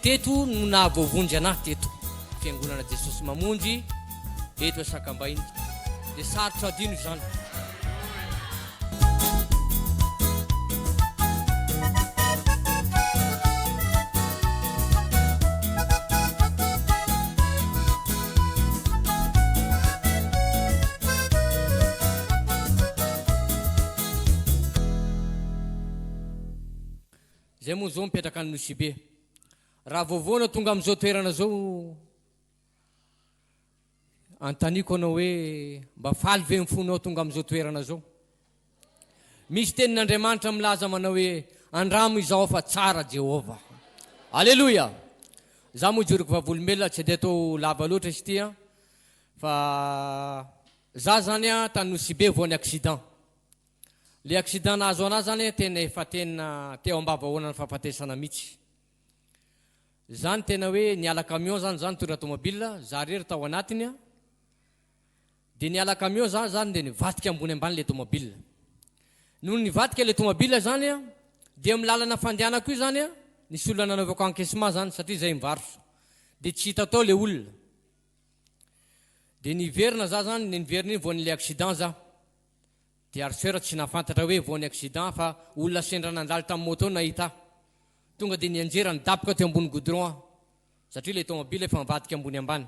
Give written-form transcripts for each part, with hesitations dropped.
teto no nahavovonjy anahy teto fiangonana Jesosy mamonjy eto Sakambahiny dia sarotra adino izany. Zay moa zao mipetraka ny Nosy be. Raha voavoana tonga amin'izao toerana zao, antaniko anao hoe mba faly ve mifonao tonga amin'izao toerana zao. Misy tenin'Andriamanitra milaza manao hoe andramo izao fa tsara Jehova. Alleluia. Za moa joriko vavolombelona tsy dia atao lava loatra izy ty fa za zany tany Nosy be vao ny accident. Le accident nahazo anazy zany tena efa tena teo ambavahoana ny fahafatesana mihitsy. Zany tena hoe niala camion zany tondra tomobile, za rery tao anatiny dia niala camion zany dia nivadika ambony ambany le tomobile. Noho nivadika le tomobile zany dia amin'ny lalana fandehanako io zany nisy olona nanaovako encaissement zany satria zay mivarotra dia tsy hita tao le olona. Dia niverina za zany niverina iny vao nile accident za. Dia arsera tsy nafantatra hoe vao ny accident fa olona sendra nandalo tamin'ny moto nahita. Tonga dia nianjera nidapoka teo ambony goudron satria le tomobile efa mivadika ambony ambany.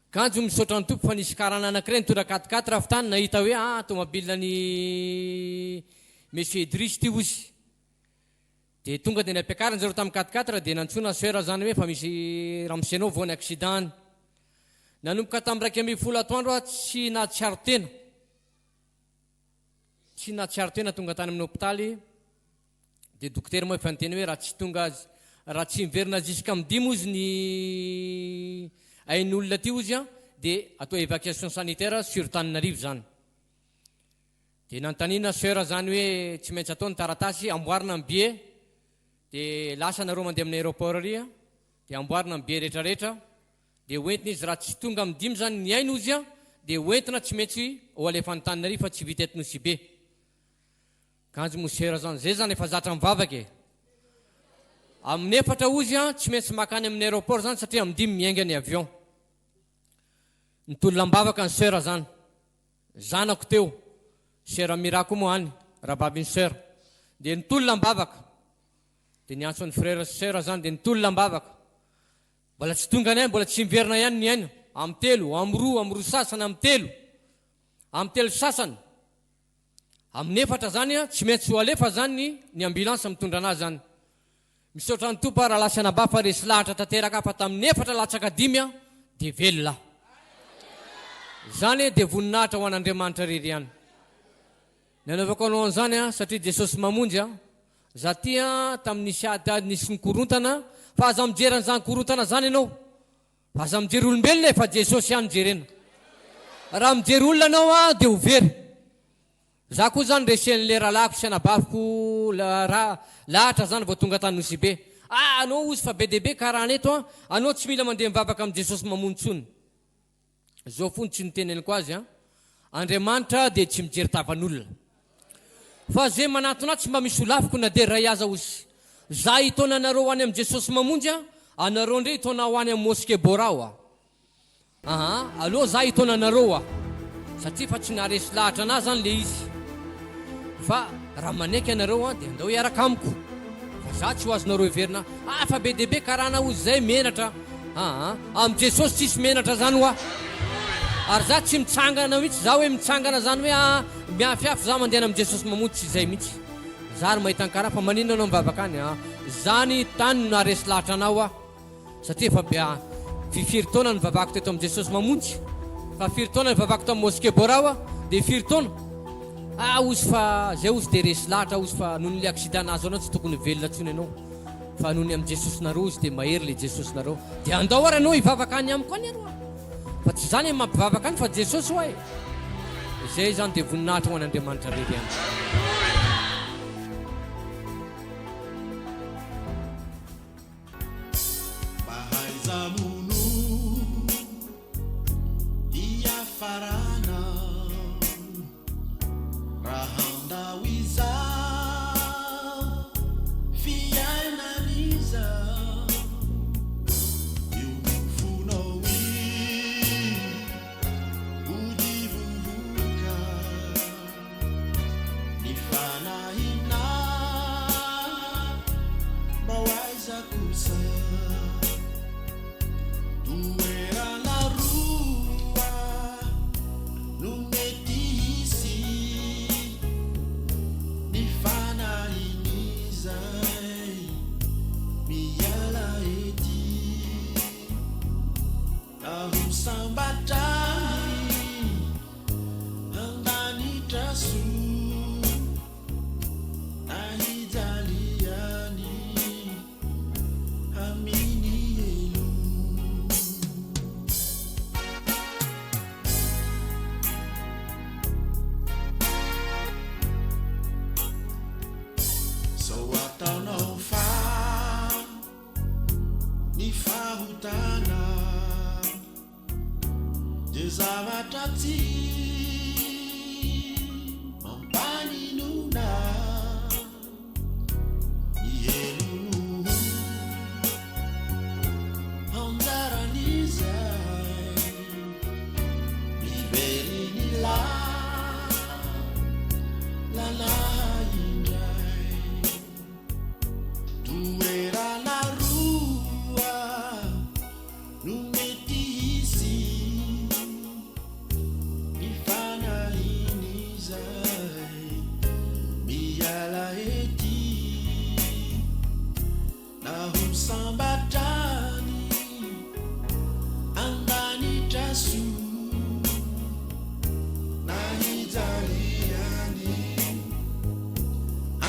Kanjo misaotra ny tompo fa nisy karana anankiray nitondra 4x4 avy tany nahita hoe tomobilan'i Fr Idrisy ty ozy. Dia tonga dia nampiakariny zareo tamin'ny 4x4 dia nantsona sera zany hoe fa misy ramosena vao ny accident. Nanomboka tamin'ny 1:30 atoandro tsy nahatsiaro tena. Tsy nahatsiaro tena tonga tany amin'ny hôpitaly dia doko-tera moa efa niteny hoe raha tsy miverina jusqu'à amin'ny 10 ozy ny ain'olona ty ozy dia atao évacuation sanitaire sur Tananarivo zany. Dia nantaniana sera zany hoe tsy maintsy atao ny taratasy amboarina amin'ny billet dia lasa nareo mandeha amin'ny aéroport ary dia amboarina amin'ny billet rehetrarehetra dia hoentina izy raha tsy tonga amin'ny 10 zany ny ainy ozy dia hoentina tsy maintsy ho alefan'ny Tananarivo fa tsy vita eto Nosy be. Kanjo mosera zany zay zany efa zatra mivavaka amin'ny 4 ozy tsy maintsy makany amin'ny aéroport zany satria amin'ny 10 miainga ny avion. Nitolona-mbavaka ny sera zany zanako teo sera mirako moa any rababiny sera dia nitolona-mbavaka dia niantso ny frère sera zany dia nitolona-mbavaka mbola tsy tonga ny ainy mbola tsy miverina ihany ny ainy amin'ny 3 amin'ny 2 sasany amin'ny 3 sasany amin'ny 4 zany tsy maintsy ho alefa zany ny ambulance mitondra anazy zany. Misaotra ny tompo raha lasa naba fa resy lahatra tanteraka fa tamin'ny 4 latsaka 5 dia velona zany dia voninahitra ho an'Andriamanitra rery ihany. Nanaovako anao an'izany satria Jesosy mamonjy za ty tamin'ny nisy ady nisy ny korontana fa aza mijery an'izany korontana zany ianao fa aza mijery olombelona fa Jesosy ihany jerena. Raha mijery olona anao dia ho very. Za koa zany resen'le rahalahiko sy anabaviko lahatra zany vao tonga tany Nosy be. Anao ozy fa be dia be karaha neto anao tsy mila mandeha mivavaka amin'ny Jesosy mamonjy tsony. Zao fony tsy niteneniko azy Andriamanitra dia tsy mijery tavan'olona fa zay manatona tsy mba misy olafiko na dia ray aza ozy. Za hitona anareo ho any amin'ny Jesosy mamonjy anareo ndray hitona ho any amin'ny mosquée Ambarao aloha za hitona anareo satria fa tsy naharesy lahatra anazy zany le izy. Fa raha manaiky anareo dia andao hiaraka amiko fa za tsy ho azonareo hiverina fa be dia be karana ozy zay menatra amin'ny Jesosy tsisy menatra zany ary za tsy mitsangana mihitsy za hoe mitsangana zany hoe miafiafy za mandeha amin'ny Jesosy mamonjy tsy zay mihitsy. Za ry mahita karaha fa maninona anao mivavaka any zany tany no naharesy lahatra anao satria efa fifiry taona ny vavako teto amin'ny Jesosy mamonjy fa firy taona ny vavako tao amin'ny mosquée Ambarao dia firy taona ozy fa zay ozy dia resy lahatra ozy fa noho nyle accident nahazo anao tsy tokony velona tsony ianao fa noho ny amin'ny Jesosy nareo ozy dia mahery le Jesosy nareo dia andao ary anao hivavaka any amiko any arô fa tsy zany mampivavaka any fa Jesosy hoy. Zay zany dia voninahitra ho an'Andriamanitra rery ihany. Fiainaniza ataonao fa ny fahotana de zavatra tsy mampaninona ny helono anjaran'izay irery ny rahalahy indray toerana roa no mety hisy ny fanahiny izay miala ety na ho sambatrany andanitra so na hijaliany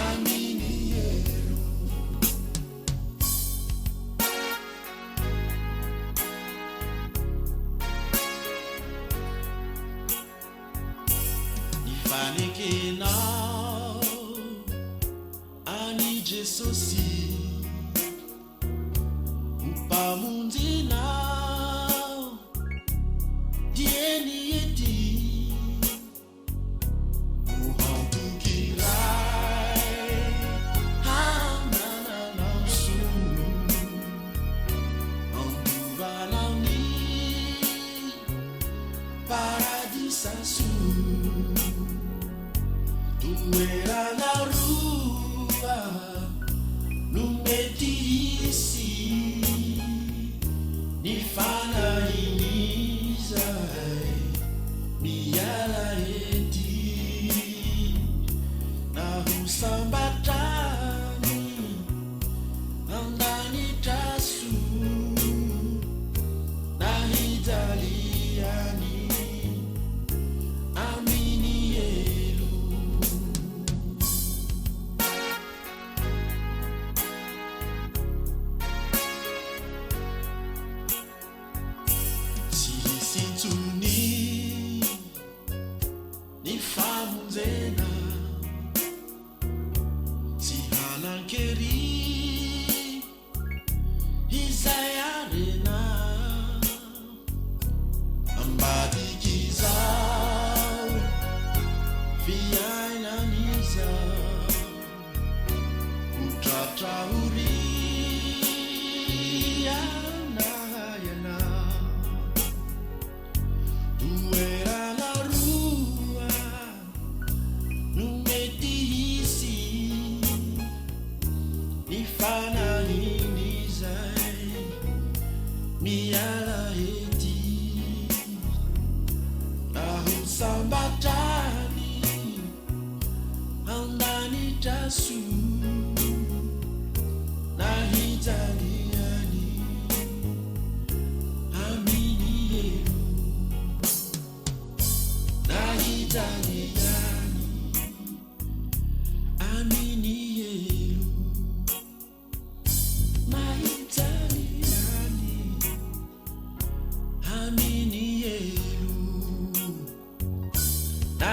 amin'ny ero ny fanekenao ani Jesosy mpamonjinao dieny ety muhamtukirai hanananao sono ambarao paradisa so toerana roa no mety hisy ny fanahiny izay miala ety na ho sambatrany andanitra so na hijaliany amin'ny elo tsy hisy intsony ny famonjena tsy hanan-kery izay arena ambadik'izao fiainan'izao ho tratra horiana ianao toerana roa no mety hisy ny fanahiny izay miala ety na ho sambatrany andanitra so na hijaliany amin'ny elo na hijaliany amin'ny elo na hijaliany amin'ny elo na